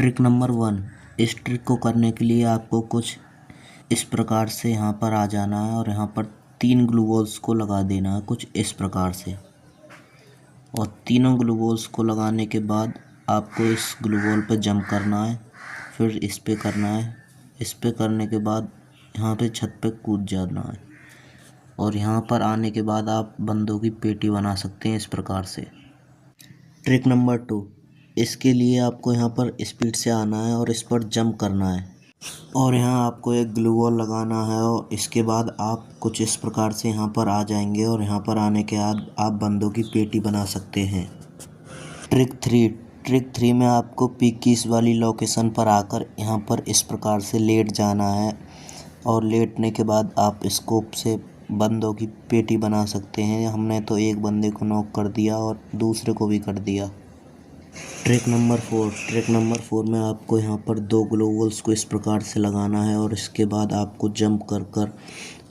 Trick number 1। इस trick को करने के लिए आपको कुछ इस प्रकार से यहाँ पर आ जाना है और यहाँ पर 3 ग्लू बॉल्स को लगा देना है कुछ इस प्रकार से। और तीनों ग्लू बॉल्स को लगाने के बाद आपको इस ग्लू बॉल पर जंप करना है, फिर इस पे करना है। इस पे करने के बाद यहाँ पे छत पे कूद जाना है और यहाँ पर आने के बाद आप बंदों की पेटी बना सकते हैं इस प्रकार से। Trick number 2। इसके लिए आपको यहाँ पर स्पीड से आना है और इस पर जंप करना है और यहाँ आपको एक ग्लू बॉल लगाना है और इसके बाद आप कुछ इस प्रकार से यहाँ पर आ जाएंगे और यहाँ पर आने के बाद आप बंदों की पेटी बना सकते हैं। ट्रिक 3 में आपको पी वाली लोकेशन पर आकर यहाँ पर इस प्रकार से लेट जाना है और लेटने के बाद आप स्कोप से बंदों की पेटी बना सकते हैं। हमने तो एक बंदे को नॉक कर दिया और दूसरे को भी कर दिया। ट्रिक नंबर 4 में आपको यहाँ पर 2 ग्लू बॉल्स को इस प्रकार से लगाना है और इसके बाद आपको जंप कर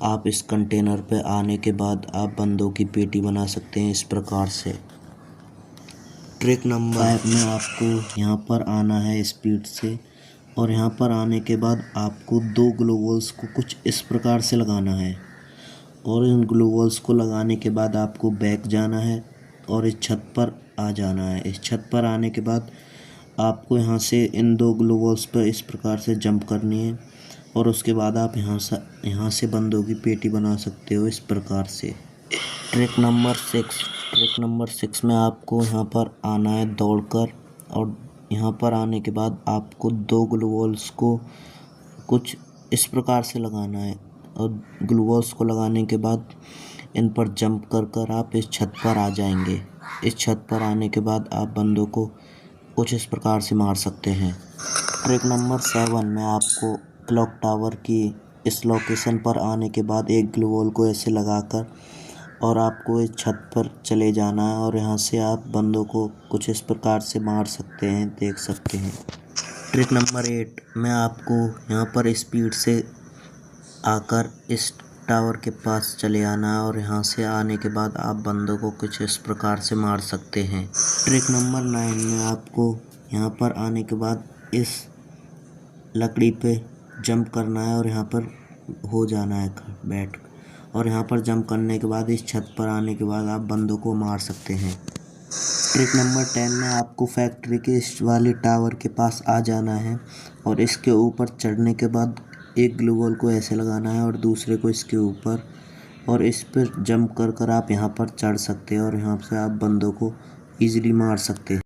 आप इस कंटेनर पे आने के बाद आप बंदों की पेटी बना सकते हैं इस प्रकार से। ट्रिक नंबर 5 में आपको यहाँ पर आना है स्पीड से और यहाँ पर आने के बाद आपको 2 ग्लू बॉल्स को कुछ इस प्रकार से लगाना है और इन ग्लू बॉल्स को लगाने के बाद आपको बैक जाना है और इस छत पर आ जाना है। इस छत पर आने के बाद आपको यहाँ से इन 2 ग्लू बॉल्स पर इस प्रकार से जंप करनी है और उसके बाद आप यहाँ से बंदों की पेटी बना सकते हो इस प्रकार से। ट्रिक नंबर 6 में आपको यहाँ पर आना है दौड़कर और यहाँ पर आने के बाद आपको 2 ग्लू बॉल्स को कुछ इस प्रकार से लगाना है और ग्लू बॉल्स को लगाने के बाद इन पर जंप कर आप इस छत पर आ जाएंगे। इस छत पर आने के बाद आप बंदों को कुछ इस प्रकार से मार सकते हैं। ट्रिक नंबर 7 में आपको क्लॉक टावर की इस लोकेशन पर आने के बाद एक ग्लू बॉल को ऐसे लगाकर और आपको इस छत पर चले जाना है और यहाँ से आप बंदों को कुछ इस प्रकार से मार सकते हैं, देख सकते हैं। ट्रिक नंबर 8 में आपको यहाँ पर स्पीड से आकर इस टावर के पास चले आना है और यहाँ से आने के बाद आप बंदों को कुछ इस प्रकार से मार सकते हैं। ट्रिक नंबर 9 में आपको यहाँ पर आने के बाद इस लकड़ी पे जंप करना है और यहाँ पर हो जाना है बैठ और यहाँ पर जंप करने के बाद इस छत पर आने के बाद आप बंदों को मार सकते हैं। ट्रिक नंबर 10 में आपको फैक्ट्री के इस वाले टावर के पास आ जाना है और इसके ऊपर चढ़ने के बाद एक ग्लू बॉल को ऐसे लगाना है और दूसरे को इसके ऊपर और इस पर जंप कर आप यहाँ पर चढ़ सकते हैं और यहाँ से आप बंदों को ईजिली मार सकते हैं।